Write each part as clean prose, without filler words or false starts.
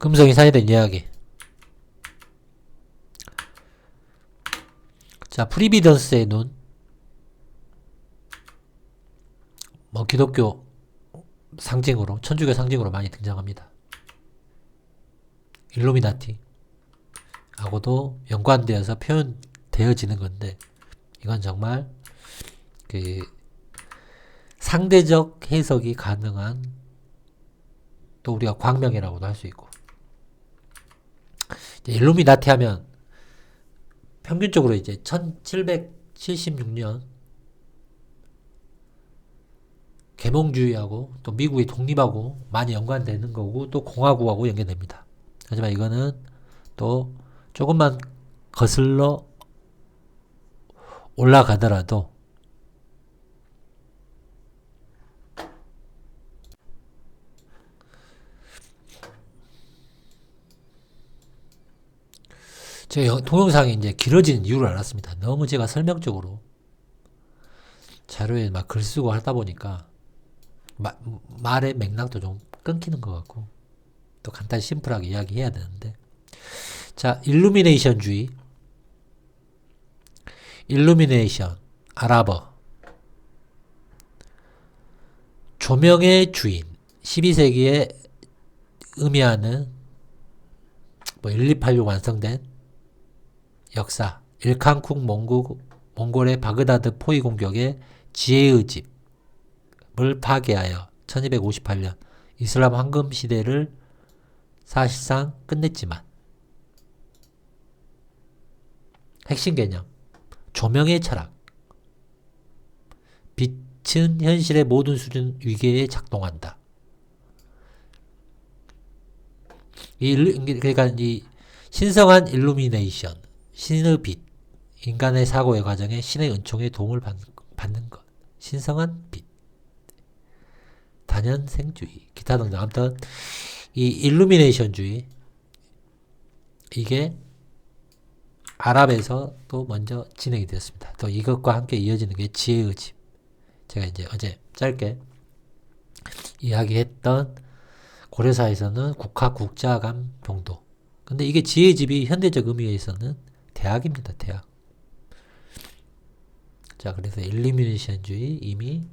금성 이산에 대한 이야기. 자, 프리비던스의 눈. 뭐 기독교 상징으로, 천주교 상징으로 많이 등장합니다. 일루미나티 하고도 연관되어서 표현되어지는 건데, 이건 정말 그 상대적 해석이 가능한, 또 우리가 광명이라고도 할 수 있고. 일루미나티 하면 평균적으로 이제 1776년 계몽주의하고 또 미국의 독립하고 많이 연관되는 거고, 또 공화국하고 연계됩니다. 하지만 이거는 또 조금만 거슬러 올라가더라도 제가 동영상이 이제 길어지는 이유를 알았습니다. 너무 제가 설명적으로 자료에 막 글 쓰고 하다 보니까 말의 맥락도 좀 끊기는 것 같고, 또 간단히 심플하게 이야기해야 되는데, 자, 일루미네이션주의. 일루미네이션, 아랍어. 조명의 주인. 12세기에 의미하는 1286 완성된 역사. 일칸쿡 몽골의 바그다드 포위 공격에 지혜의 집을 파괴하여 1258년 이슬람 황금 시대를 사실상 끝냈지만, 핵심 개념, 조명의 철학. 빛은 현실의 모든 수준 위계에 작동한다. 그러니까 이 신성한 일루미네이션, 신의 빛, 인간의 사고의 과정에 신의 은총에 도움을 받는 것. 신성한 빛. 단연생주의, 기타 등등. 아무튼 이 일루미네이션주의, 이게 아랍에서 또 먼저 진행이 되었습니다. 또 이것과 함께 이어지는 게 지혜의 집. 제가 이제 어제 짧게 이야기했던 고려사에서는 국학, 국자감, 병도. 근데 이게 지혜의 집이 현대적 의미에서는 대학입니다. 대학. 자, 그래서 일루미네이션주의 이미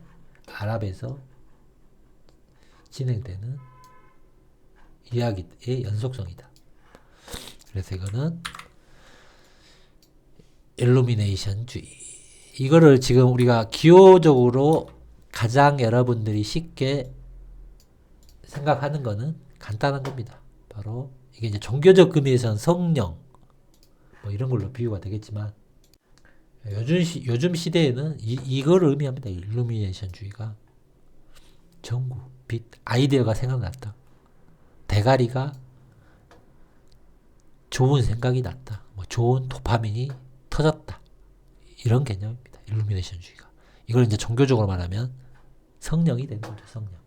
아랍에서 진행되는 이야기의 연속성이다. 그래서 이거는 일루미네이션주의. 이거를 지금 우리가 기호적으로 가장 여러분들이 쉽게 생각하는 거는 간단한 겁니다. 바로 이게 이제 종교적 의미에서는 성령 뭐 이런 걸로 비유가 되겠지만, 요즘 시대에는 이걸 의미합니다. 일루미네이션주의가. 전구, 빛, 아이디어가 생각났다. 대가리가 좋은 생각이 났다. 뭐 좋은 도파민이 터졌다. 이런 개념입니다. 일루미네이션주의가. 이걸 이제 종교적으로 말하면 성령이 되는 거죠. 성령.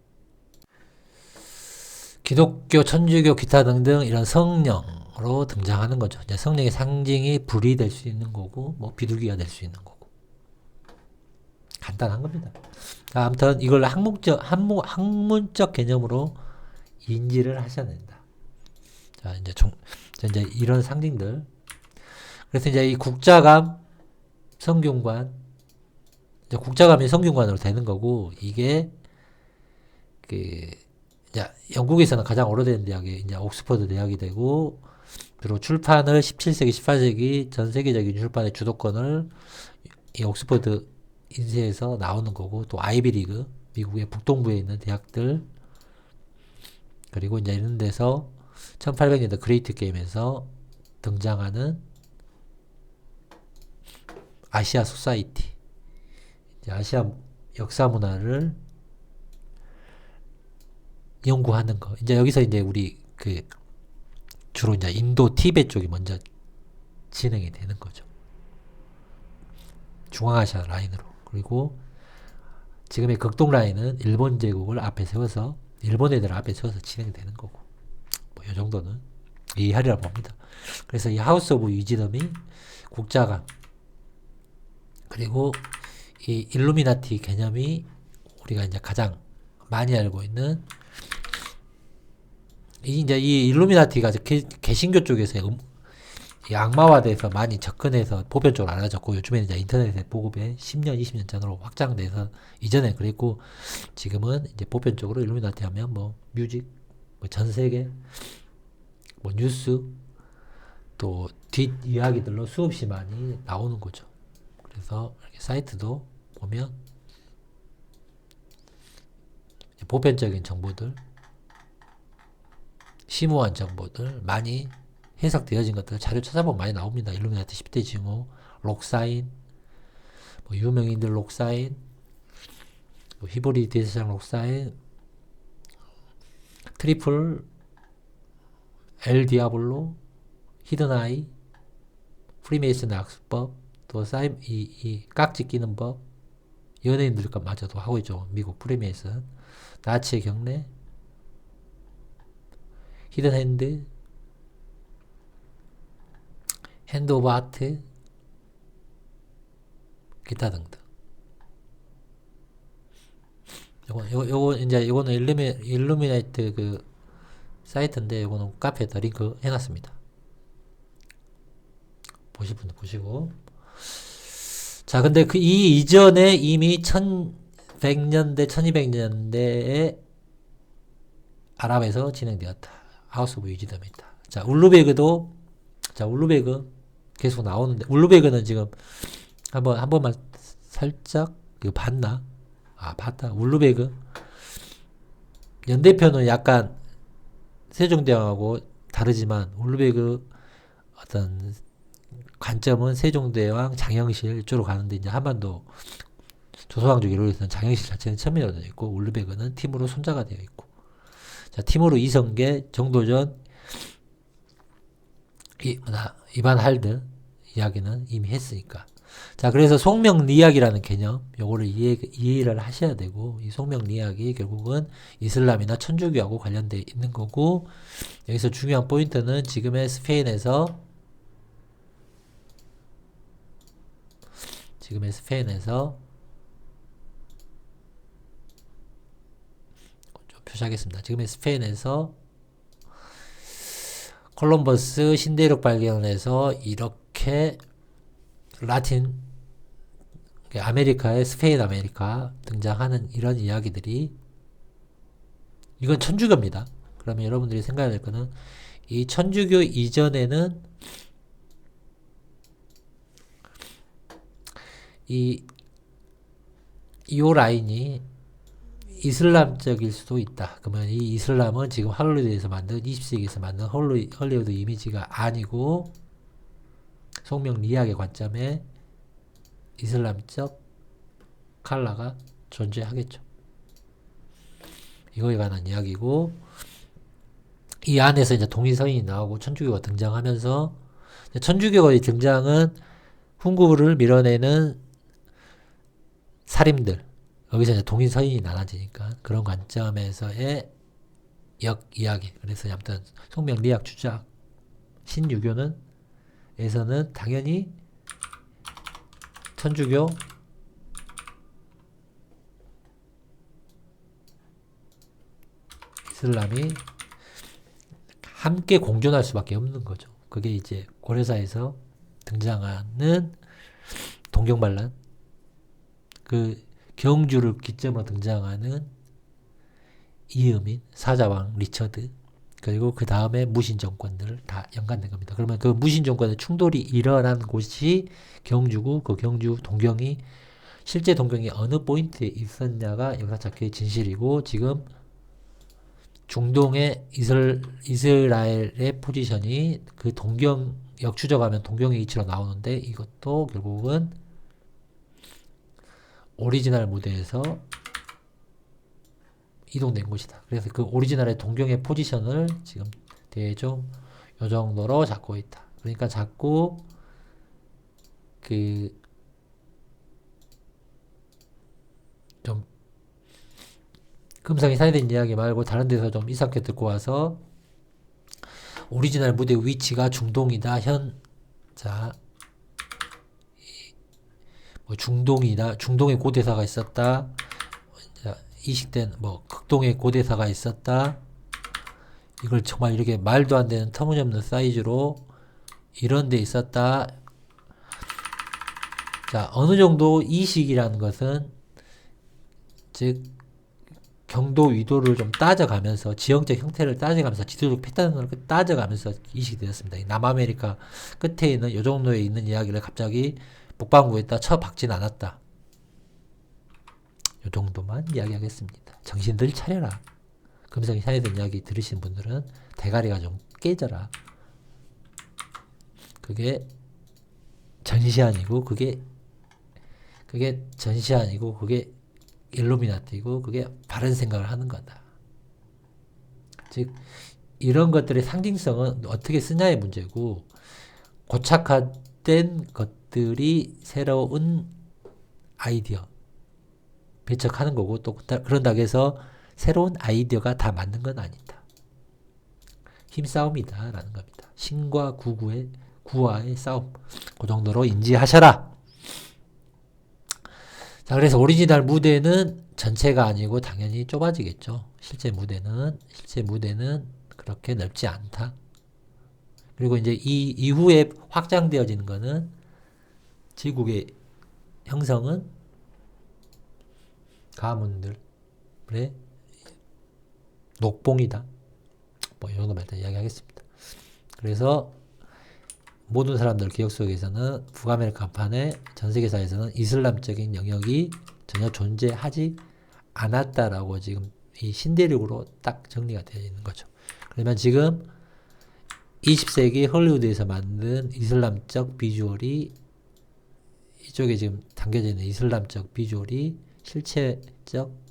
기독교, 천주교, 기타 등등 이런 성령으로 등장하는 거죠. 이제 성령의 상징이 불이 될 수 있는 거고, 뭐 비둘기가 될 수 있는 거고. 간단한 겁니다. 아무튼 이걸 학문적 개념으로 인지를 하셔야 된다. 자, 이제 이런 상징들. 그래서 이제 이 국자감, 성균관, 이제 국자감이 성균관으로 되는 거고, 이게 이제 영국에서는 가장 오래된 대학이 이제 옥스퍼드 대학이 되고, 그리고 출판을 17세기, 18세기 전 세계적인 출판의 주도권을 이 옥스퍼드 인쇄에서 나오는 거고, 또 아이비리그, 미국의 북동부에 있는 대학들, 그리고 이제 이런 데서 1800년대 그레이트 게임에서 등장하는 아시아 소사이티, 이제 아시아 역사 문화를 연구하는 거. 이제 여기서 이제 우리 주로 이제 인도, 티베트 쪽이 먼저 진행이 되는 거죠. 중앙아시아 라인으로. 그리고 지금의 극동 라인은 일본 제국을 앞에 세워서, 일본 애들 앞에 세워서 진행되는 거고, 뭐 이 정도는 이해하리라 봅니다. 그래서 이 하우스 오브 위즈덤이 국자감, 그리고 이 일루미나티 개념이 우리가 이제 가장 많이 알고 있는 이제 이 일루미나티가 개신교 쪽에서 이 악마화돼서 많이 접근해서 보편적으로 알아졌고, 요즘에는 이제 인터넷에 보급에 10년, 20년 전으로 확장돼서, 이전에 그랬고, 지금은 이제 보편적으로 일루미나티 하면 뭐 뮤직, 뭐 전 세계, 뭐 뉴스, 또 뒷 이야기들로 수없이 많이 나오는 거죠. 그래서 이렇게 사이트도 보면 보편적인 정보들, 심오한 정보들 많이 해석되어진 것들 자료 찾아보면 많이 나옵니다. 일루미나티 10대 징후, 록사인, 뭐 유명인들 록사인, 뭐 히브리드 대제사장 록사인, 트리플, 엘 디아블로, 히든아이, 프리메이슨 악수법, 또 이 깍지 끼는 법, 연예인들과마저도 하고 있죠. 미국 프리메이슨, 나치의 경례, 히든핸드, 핸드 오브 아트, 기타 등등. 이거는 일루미네이트 그 사이트인데, 이거는 카페에다 링크 해놨습니다. 보실 분들 보시고. 자, 근데 이 이전에 이미 1100년대, 1200년대에 아랍에서 진행되었다. 하우스 오브 위즈덤이다. 자, 울루베그 계속 나오는데, 울루베그는 지금 한 번만 살짝, 이거 봤나? 아, 봤다. 울루베그. 연대표는 약간 세종대왕하고 다르지만, 울루베그 어떤 관점은 세종대왕, 장영실 이쪽으로 가는데, 이제 한반도 조선왕조 이루어졌던 장영실 자체는 천민으로 되어 있고, 울루베그는 팀으로 손자가 되어 있고, 자, 팀으로 이성계, 정도전, 이반 할드 이야기는 이미 했으니까. 자, 그래서 송명리학이라는 개념, 요거를 이해를 하셔야 되고, 이 송명리학이 결국은 이슬람이나 천주교하고 관련되어 있는 거고, 여기서 중요한 포인트는 지금의 스페인에서 좀 표시하겠습니다. 지금의 스페인에서 콜럼버스 신대륙 발견에서 이렇게 라틴, 아메리카의 스페인 아메리카 등장하는 이런 이야기들이, 이건 천주교입니다. 그러면 여러분들이 생각해야 될 거는, 이 천주교 이전에는 이 라인이 이슬람적일 수도 있다. 그러면 이 이슬람은 지금 할리우드에서 만든, 20세기에서 만든 헐리우드 이미지가 아니고, 송명리학의 관점에 이슬람적 칼라가 존재하겠죠. 이거에 관한 이야기고, 이 안에서 이제 동의서인이 나오고 천주교가 등장하면서, 천주교의 등장은 훈구를 밀어내는 살인들, 여기서 이제 동의서인이 나눠지니까 그런 관점에서의 이야기. 그래서 아무튼 송명리학 주작 신유교는 에서는 당연히 천주교, 이슬람이 함께 공존할 수밖에 없는 거죠. 그게 이제 고려사에서 등장하는 동경반란, 그 경주를 기점으로 등장하는 이음인, 사자왕 리처드, 그리고 그 다음에 무신 정권들 다 연관된 겁니다. 그러면 그 무신 정권의 충돌이 일어난 곳이 경주고, 그 경주 동경이, 실제 동경이 어느 포인트에 있었냐가 역사적인 진실이고, 지금 중동의 이스라엘의 포지션이 그 동경, 역추적하면 동경의 위치로 나오는데, 이것도 결국은 오리지널 무대에서 이동된 곳이다. 그래서 그 오리지널의 동경의 포지션을 지금 대충 요 정도로 잡고 있다. 그러니까 자꾸 그 좀 금상이 사이된 이야기 말고 다른 데서 좀 이상하게 듣고 와서, 오리지널 무대 위치가 중동이다. 자, 뭐 중동이다. 중동에 고대사가 있었다. 이식된 뭐 극동에 고대사가 있었다. 이걸 정말 이렇게 말도 안 되는 터무니없는 사이즈로 이런 데 있었다. 자, 어느 정도 이식이라는 것은 즉 경도 위도를 좀 따져가면서 지형적 형태를 따져가면서 지도적 패턴을 따져가면서 이식이 되었습니다. 남아메리카 끝에 있는 요 정도에 있는 이야기를 갑자기 북반구에다 쳐박진 않았다. 요 정도만 이야기하겠습니다. 정신들 차려라. 금성이 사회된 이야기 들으신 분들은 대가리가 좀 깨져라. 그게 전시안이고 그게 전시안이고 그게 일루미나티고 그게 바른 생각을 하는 거다. 즉 이런 것들의 상징성은 어떻게 쓰냐의 문제고 고착화된 것들이 새로운 아이디어 배척하는 거고 또 그런다고 해서 새로운 아이디어가 다 맞는 건 아니다. 힘싸움이다 라는 겁니다. 신과 구와의 싸움. 그 정도로 인지하셔라. 자, 그래서 오리지널 무대는 전체가 아니고 당연히 좁아지겠죠. 실제 무대는 그렇게 넓지 않다. 그리고 이제 이 이후에 확장되어지는 거는 지국의 형성은 가문들의 녹봉이다. 뭐 이 정도만 일단 이야기하겠습니다. 그래서 모든 사람들 기억 속에서는 북아메리카판의 전세계사에서는 이슬람적인 영역이 전혀 존재하지 않았다라고 지금 이 신대륙으로 딱 정리가 되어 있는 거죠. 그러면 지금 20세기 헐리우드에서 만든 이슬람적 비주얼이 이쪽에 지금 담겨져 있는 이슬람적 비주얼이 실체적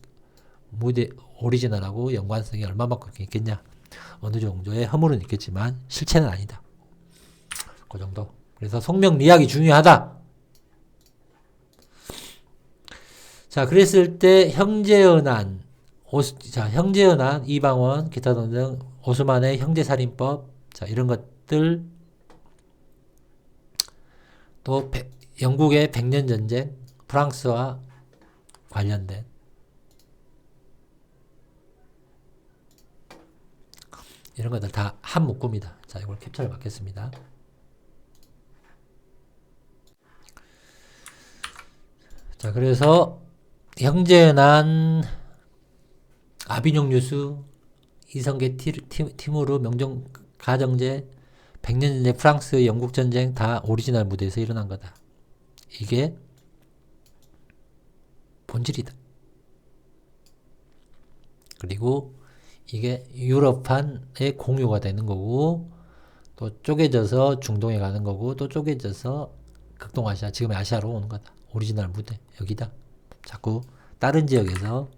무대 오리지널하고 연관성이 얼마만큼 있겠냐. 어느 정도의 허물은 있겠지만 실체는 아니다. 그 정도. 그래서 송명리학이 중요하다. 자, 그랬을 때 형제연한, 형제연한, 이방원, 기타 등등 오스만의 형제살인법, 자, 이런 것들, 또 영국의 백년전쟁, 프랑스와 관련된 이런 것들 다 한 묶음이다. 자, 이걸 캡처를 받겠습니다. 자, 그래서 형제연한, 아비뇽 뉴스, 이성계 티무르, 명종 가정제, 백년전쟁, 프랑스, 영국전쟁 다 오리지널 무대에서 일어난 거다. 이게 본질이다. 그리고 이게 유럽판에 공유가 되는 거고 또 쪼개져서 중동에 가는 거고 또 쪼개져서 극동아시아, 지금의 아시아로 오는 거다. 오리지널 무대 여기다. 자꾸 다른 지역에서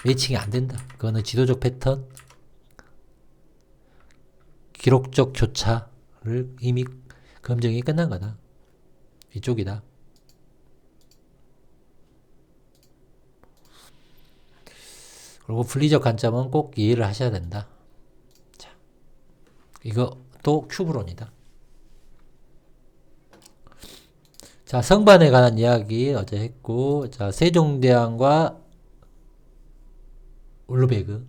매칭이 안 된다. 그거는 지도적 패턴, 기록적 교차를 이미 검증이 끝난 거다. 이쪽이다. 그리고 분리적 관점은 꼭 이해를 하셔야 된다. 자, 이것도 큐브론이다. 자, 성반에 관한 이야기 어제 했고, 자, 세종대왕과 울루베그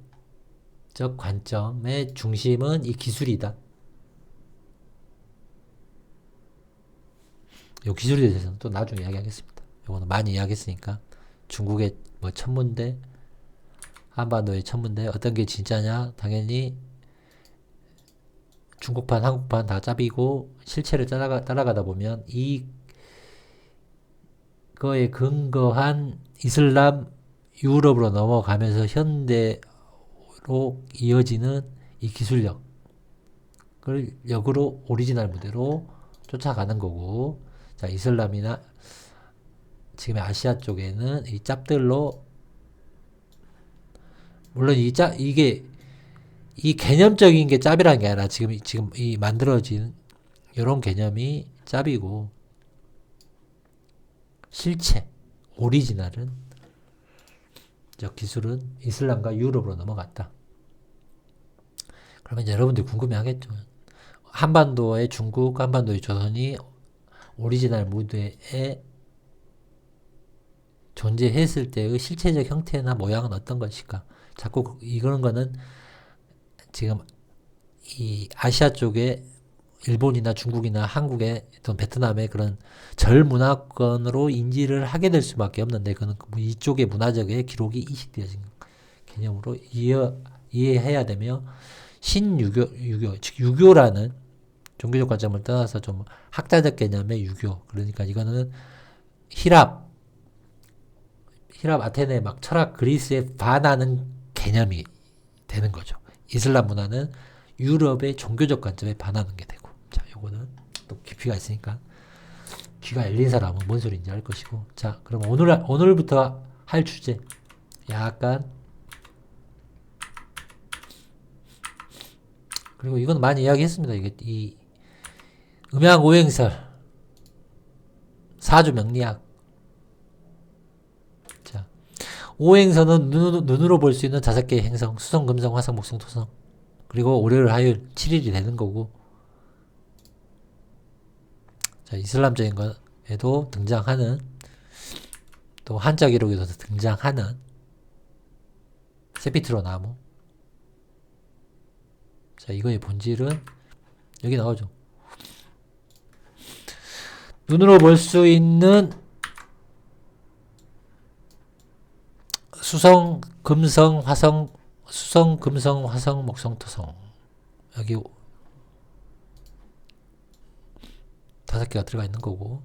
적 관점의 중심은 이 기술이다. 이 기술에 대해서는 또 나중에 이야기하겠습니다. 이거는 많이 이야기했으니까 중국의 뭐 천문대, 한반도의 천문대 어떤 게 진짜냐? 당연히 중국판, 한국판 다 짭이고 실체를 따라가다 보면 이거에 근거한 이슬람 유럽으로 넘어가면서 현대로 이어지는 이 기술력을 역으로 오리지널 무대로 쫓아가는 거고, 자, 이슬람이나 지금의 아시아 쪽에는 이 짭들로 물론 이게 이 개념적인 게 짭이라는 게 아니라 지금 이 만들어진 이런 개념이 짭이고 실체 오리지널은 저 기술은 이슬람과 유럽으로 넘어갔다. 그러면 이제 여러분들이 궁금해 하겠죠. 한반도의 중국, 한반도의 조선이 오리지널 무대에 존재했을 때의 실체적 형태나 모양은 어떤 것일까? 자꾸 이런 거는 지금 이 아시아 쪽에 일본이나 중국이나 한국의 또는 베트남의 그런 절 문화권으로 인지를 하게 될 수밖에 없는데 그는 이쪽의 문화적의 기록이 이식되어진 개념으로 이해해야 되며 즉 유교라는 종교적 관점을 떠나서 좀 학자적 개념의 유교. 그러니까 이거는 힐랍 아테네 막 철학 그리스에 반하는 개념이 되는 거죠. 이슬람 문화는 유럽의 종교적 관점에 반하는 게 되고. 자, 요거는 또 깊이가 있으니까 귀가 열린 사람은 뭔 소리인지 알 것이고. 자, 그럼 오늘부터 할 주제 약간 그리고 이건 많이 이야기했습니다. 이게 이 음양 오행설 사주 명리학. 자, 오행설은 눈으로 볼 수 있는 5개의 행성 수성 금성 화성 목성 토성 그리고 월요일 화요일 7일이 되는 거고. 자, 이슬람적인 것에도 등장하는 또 한자 기록에도 등장하는 세피트로 나무. 자, 이거의 본질은 여기 나오죠. 눈으로 볼 수 있는 수성, 금성, 화성, 목성, 토성. 여기 5개가 들어가 있는 거고.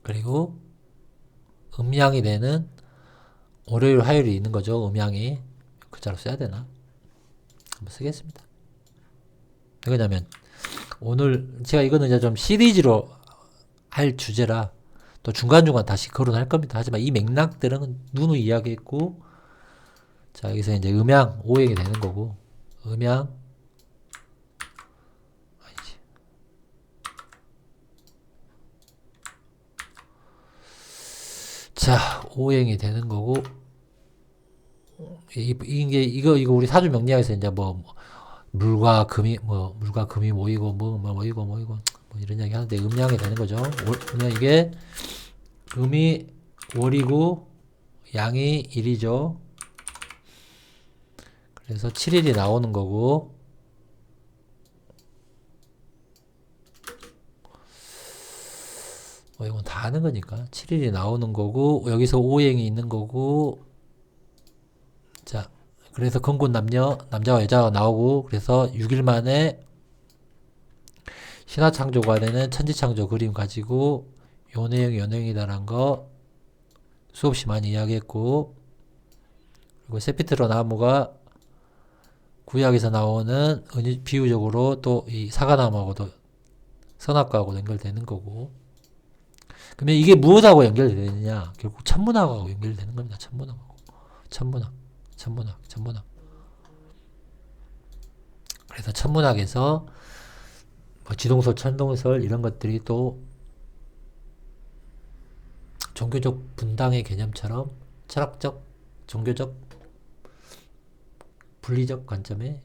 그리고 음양이 되는 월요일, 화요일이 있는 거죠. 음양이. 글자로 써야 되나? 한번 쓰겠습니다. 왜냐면 오늘 제가 이거는 이제 좀 시리즈로 할 주제라 또 중간중간 다시 거론할 겁니다. 하지만 이 맥락들은 누누 이야기했고, 자, 여기서 이제 음양, 오행이 되는 거고, 음양, 자, 오행이 되는 거고, 이거 우리 사주 명리학에서 이제 물과 금이 모이고 모이고 이런 이야기 하는데 음양이 되는 거죠. 그냥 이게 음이 월이고 양이 일이죠. 그래서 7일이 나오는 거고, 이건 다 아는 거니까 7일이 나오는 거고, 여기서 오행이 있는 거고. 자, 그래서 건곤 남자와 여자가 나오고, 그래서 6일 만에 신화창조관에는 천지창조 그림 가지고 요 내용이다라는 거 수없이 많이 이야기했고, 그리고 세피트로 나무가 구약에서 나오는 비유적으로 또 이 사과나무하고도 선악과하고도 연결되는 거고. 그러면 이게 무엇하고 연결되느냐? 결국 천문학하고 연결되는 겁니다. 천문학. 그래서 천문학에서 지동설, 천동설 이런 것들이 또 종교적 분당의 개념처럼 철학적, 종교적, 분리적 관점의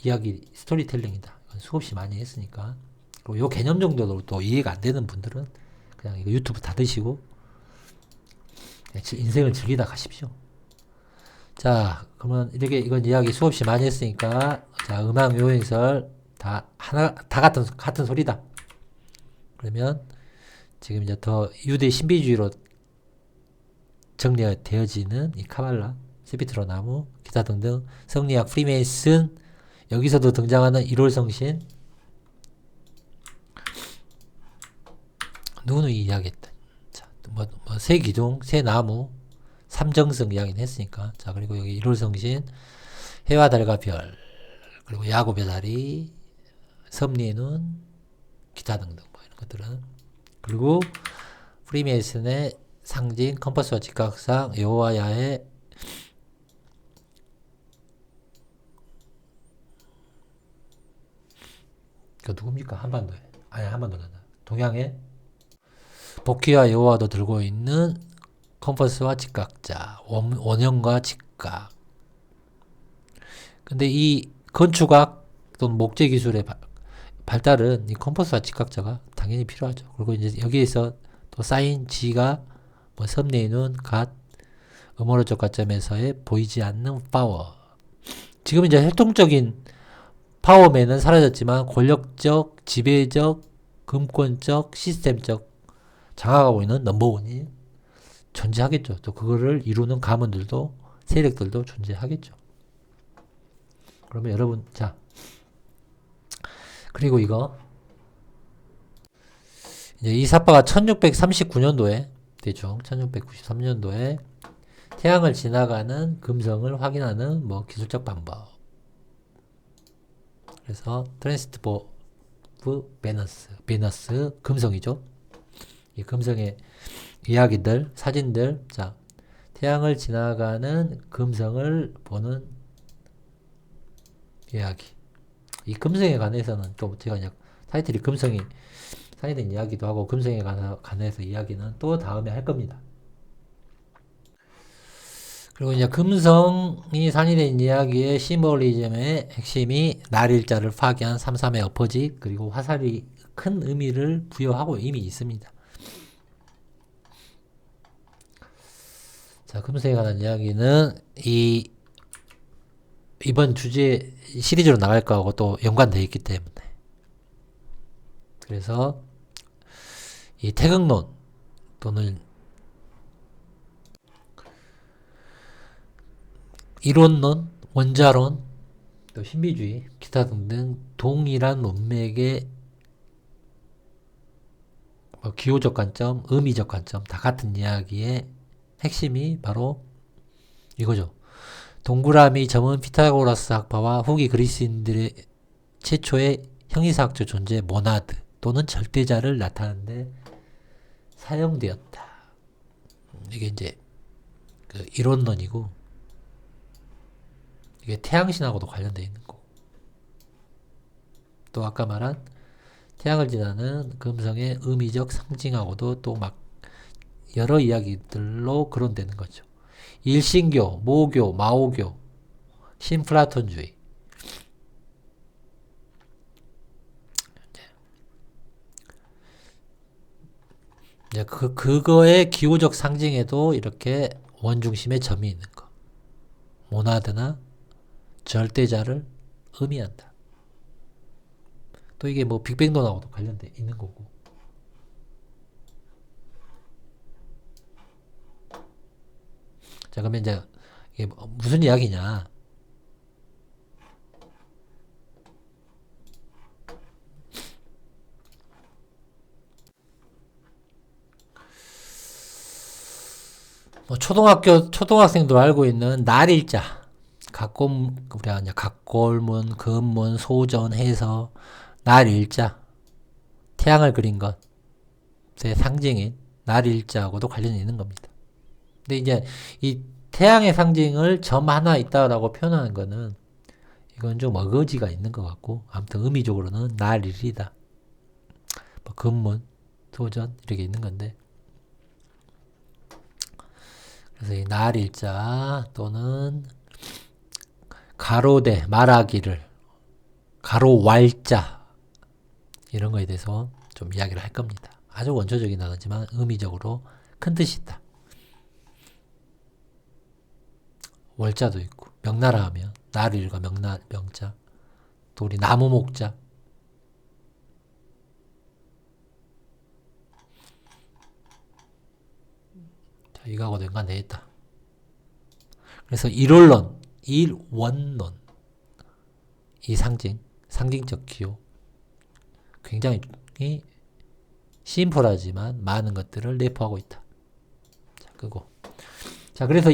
이야기, 스토리텔링이다. 수없이 많이 했으니까. 그리고 요 개념 정도도 또 이해가 안 되는 분들은 그냥 이거 유튜브 닫으시고 인생을 즐기다 가십시오. 자, 그러면 이건 이야기 수없이 많이 했으니까, 자, 음악 요행설 다 같은 소리다. 그러면 지금 이제 더 유대 신비주의로 정리되어지는 이 카발라, 세피트로 나무, 기타 등등 성리학, 프리메이슨, 여기서도 등장하는 1월 성신, 누누이 이야기했다. 자, 새 기둥, 새 나무, 삼정성 이야기는 했으니까. 자, 그리고 여기 1월 성신, 해와 달과 별, 그리고 야곱의 다리, 섭리의 눈, 기타 등등 이런 것들은. 그리고 프리메이슨의 상징, 컴퍼스와 직각상, 여호와 야훼, 그 누굽니까? 한반도에. 아니, 한반도는 동양의 복귀와 여호와도 들고 있는 컴퍼스와 직각자, 원형과 직각. 근데 이 건축학 또는 목재 기술의 발달은 이 컴퍼스와 직각자가 당연히 필요하죠. 그리고 이제 여기에서 또 쌓인 지가 섭리의 눈, 갓, 음모론적 관점에서의 보이지 않는 파워. 지금 이제 활동적인 파워맨은 사라졌지만 권력적, 지배적, 금권적, 시스템적 장악하고 있는 넘버원이 존재하겠죠. 또 그거를 이루는 가문들도 세력들도 존재하겠죠. 그러면 여러분, 자, 그리고 이거 이제 이 사파가 1639년도에 대충 1693년도에 태양을 지나가는 금성을 확인하는 뭐 기술적 방법. 그래서 트랜스포브 베너스 금성이죠. 이 금성의 이야기들, 사진들, 자, 태양을 지나가는 금성을 보는 이야기. 이 금성에 관해서는 또 제가 그냥 타이틀이 금성이 산이된 이야기도 하고 금성에 관해서 이야기는 또 다음에 할 겁니다. 그리고 이제 금성이 산이된 이야기의 심볼리즘의 핵심이 날일자를 파괴한 삼삼의 엎어지 그리고 화살이 큰 의미를 부여하고 이미 있습니다. 자, 금성에 관한 이야기는 이번 주제 시리즈로 나갈 거하고 또 연관되어 있기 때문에 그래서 이 태극론 또는 이론론, 원자론, 또 신비주의, 기타 등등 동일한 문맥의 뭐 기호적 관점, 의미적 관점 다 같은 이야기의 핵심이 바로 이거죠. 동그라미 점은 피타고라스 학파와 후기 그리스인들의 최초의 형이사학적 존재 모나드 또는 절대자를 나타내는데 사용되었다. 이게 이제 그 이론론이고 이게 태양신하고도 관련되어 있는 거고 또 아까 말한 태양을 지나는 금성의 의미적 상징하고도 또 막 여러 이야기들로 거론되는 거죠. 일신교, 모교, 마오교, 신플라톤주의 이제 그거의 기호적 상징에도 이렇게 원중심의 점이 있는 거. 모나드나 절대자를 의미한다. 또 이게 뭐 빅뱅론하고도 관련돼 있는 거고. 자, 그러면 이제 이게 무슨 이야기냐? 뭐 초등학생도 알고 있는 날일자. 우리가 이제 각골문, 금문, 소전 해서 날일자. 태양을 그린 것의 상징인 날일자하고도 관련이 있는 겁니다. 근데 이제 이 태양의 상징을 점 하나 있다라고 표현하는 거는 이건 좀 어거지가 있는 것 같고 아무튼 의미적으로는 날일이다. 뭐 금문, 소전 이렇게 있는 건데 그래서 이 날일자 또는 가로대 말하기를 가로 왈자 이런 거에 대해서 좀 이야기를 할 겁니다. 아주 원초적인 단어지만 의미적으로 큰 뜻이 있다. 월자도 있고 명나라 하면 날일과 명자 또 우리 나무 목자 자, 이거하고도 연관되어 있다. 그래서 일원론 이 상징적 기호 굉장히 심플하지만 많은 것들을 내포하고 있다. 자, 끄고. 자, 그래서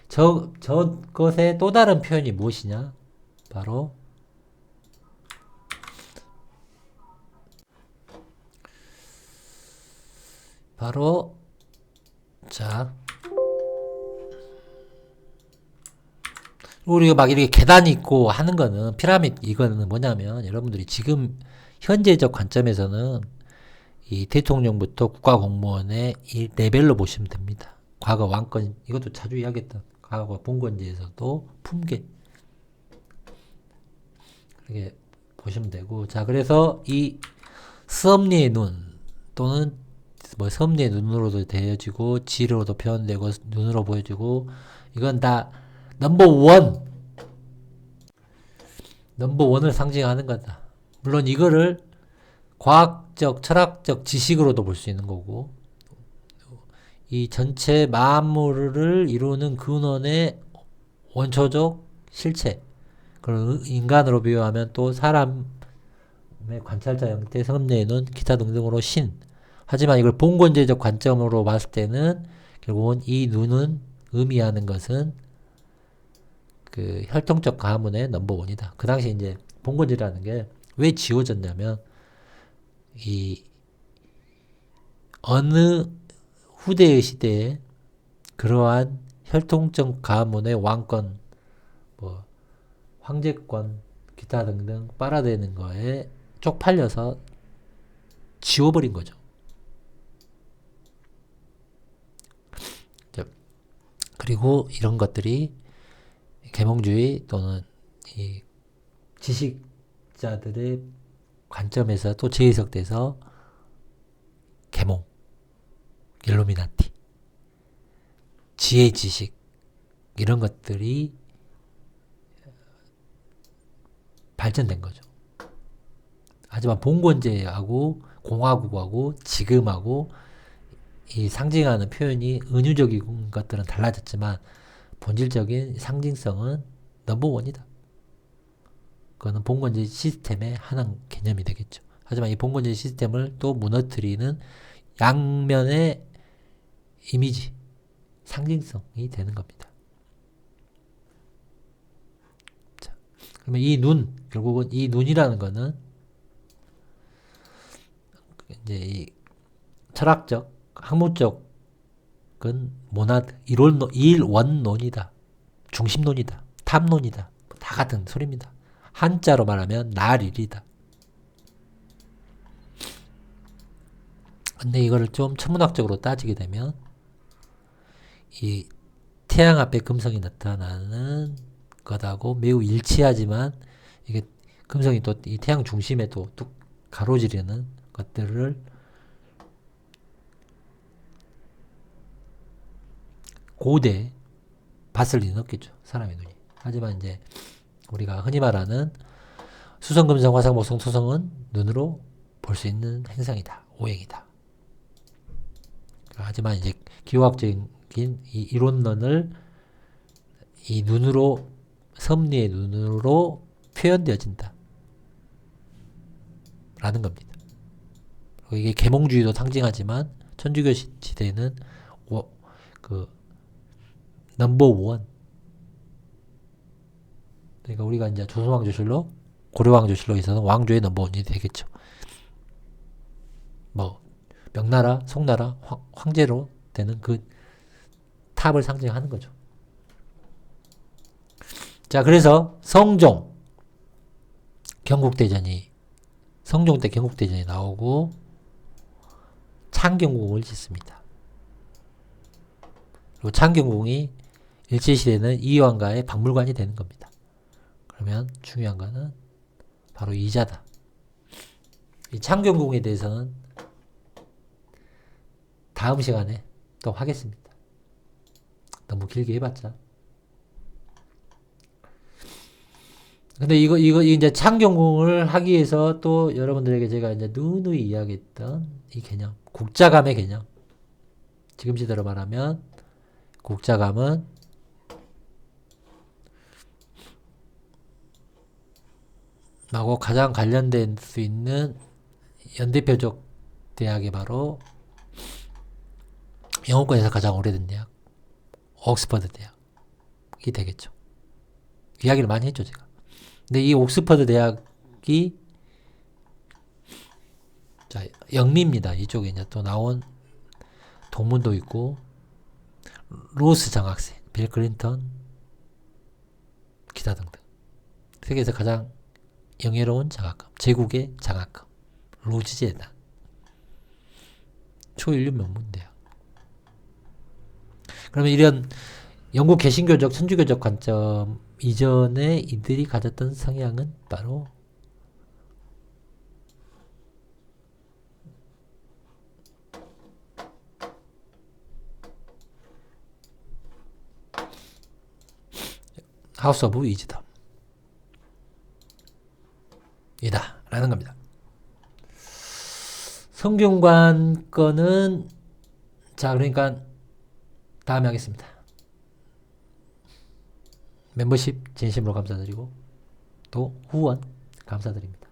저것의 또 다른 표현이 무엇이냐? 바로 자 우리가 막 이렇게 계단이 있고 하는 거는 피라미드 이거는 뭐냐면 여러분들이 지금 현재적 관점에서는 이 대통령부터 국가공무원의 이 레벨로 보시면 됩니다. 과거 왕권 이것도 자주 이야기했던 과거 봉건제에서도 품계 그렇게 보시면 되고 자 그래서 이 스엄리의 눈 또는 뭐 섭리의 눈으로도 되어지고 지로도 표현되고 눈으로 보여지고 이건 다 넘버 원을 상징하는 거다. 물론 이거를 과학적, 철학적 지식으로도 볼 수 있는 거고 이 전체 만물을 이루는 근원의 원초적 실체 그런 인간으로 비유하면 또 사람의 관찰자 형태, 섭리의 눈, 기타 등등으로 신. 하지만 이걸 봉건제적 관점으로 봤을 때는 결국은 이 눈은 의미하는 것은 그 혈통적 가문의 넘버원이다. 그 당시 이제 봉건제라는 게 왜 지어졌냐면 이 어느 후대의 시대에 그러한 혈통적 가문의 왕권, 뭐 황제권, 기타 등등 빨아들이는 거에 쪽팔려서 지워버린 거죠. 그리고 이런 것들이 계몽주의 또는 이 지식자들의 관점에서 또 재해석돼서 계몽, 일루미나티, 지혜 지식 이런 것들이 발전된 거죠. 하지만 봉건제하고 공화국하고 지금하고 이 상징하는 표현이 은유적인 것들은 달라졌지만 본질적인 상징성은 넘버원이다. 그거는 봉건제 시스템의 하나 개념이 되겠죠. 하지만 이 봉건제 시스템을 또 무너뜨리는 양면의 이미지, 상징성이 되는 겁니다. 자, 그러면 이 눈, 결국은 이 눈이라는 거는 이제 이 철학적, 학문적은 모나드, 일원론이다. 중심론이다. 탑론이다. 다 같은 소리입니다. 한자로 말하면 날일이다. 근데 이거를 좀 천문학적으로 따지게 되면 이 태양 앞에 금성이 나타나는 것하고 매우 일치하지만 이게 금성이 또 이 태양 중심에 또 뚝 가로지르는 것들을 고대 봤을 리는 없겠죠. 사람의 눈이. 하지만 이제 우리가 흔히 말하는 수성, 금성, 화성, 목성, 토성은 눈으로 볼 수 있는 행성이다. 오행이다. 하지만 이제 기호학적인 이 이론론을 이 눈으로 섭리의 눈으로 표현되어진다. 라는 겁니다. 이게 계몽주의도 상징하지만 천주교 시대에는 그 넘버원. 그러니까 우리가 이제 조선왕조실로 고려왕조실로 있어서 왕조의 넘버원이 되겠죠. 뭐 명나라, 송나라, 황제로 되는 그 탑을 상징하는 거죠. 자, 그래서 성종 때 경국대전이 나오고 창경궁을 짓습니다. 그리고 창경궁이 일제시대는 이황가의 박물관이 되는 겁니다. 그러면 중요한 거는 바로 이자다. 이 창경궁에 대해서는 다음 시간에 또 하겠습니다. 너무 길게 해봤자. 근데 이거 이제 창경궁을 하기 위해서 또 여러분들에게 제가 이제 누누이 이야기했던 이 개념, 국자감의 개념. 지금 시대로 말하면 국자감은 하고 가장 관련된 수 있는 연대표적 대학이 바로 영어권에서 가장 오래된 대학, 옥스퍼드 대학이 되겠죠. 이야기를 많이 했죠, 제가. 근데 이 옥스퍼드 대학이 자, 영미입니다. 이쪽에 이제 또 나온 동문도 있고 로스 장학생, 빌 클린턴, 기타 등등. 세계에서 가장 영예로운 장학금, 제국의 장학금, 로즈 재단, 초인류 명문대학. 그러면 이런 영국 개신교적, 천주교적 관점 이전에 이들이 가졌던 성향은 바로 하우스 오브 위즈덤 이다 라는 겁니다. 성균관 거는 자 그러니까 다음에 하겠습니다. 멤버십 진심으로 감사드리고 또 후원 감사드립니다.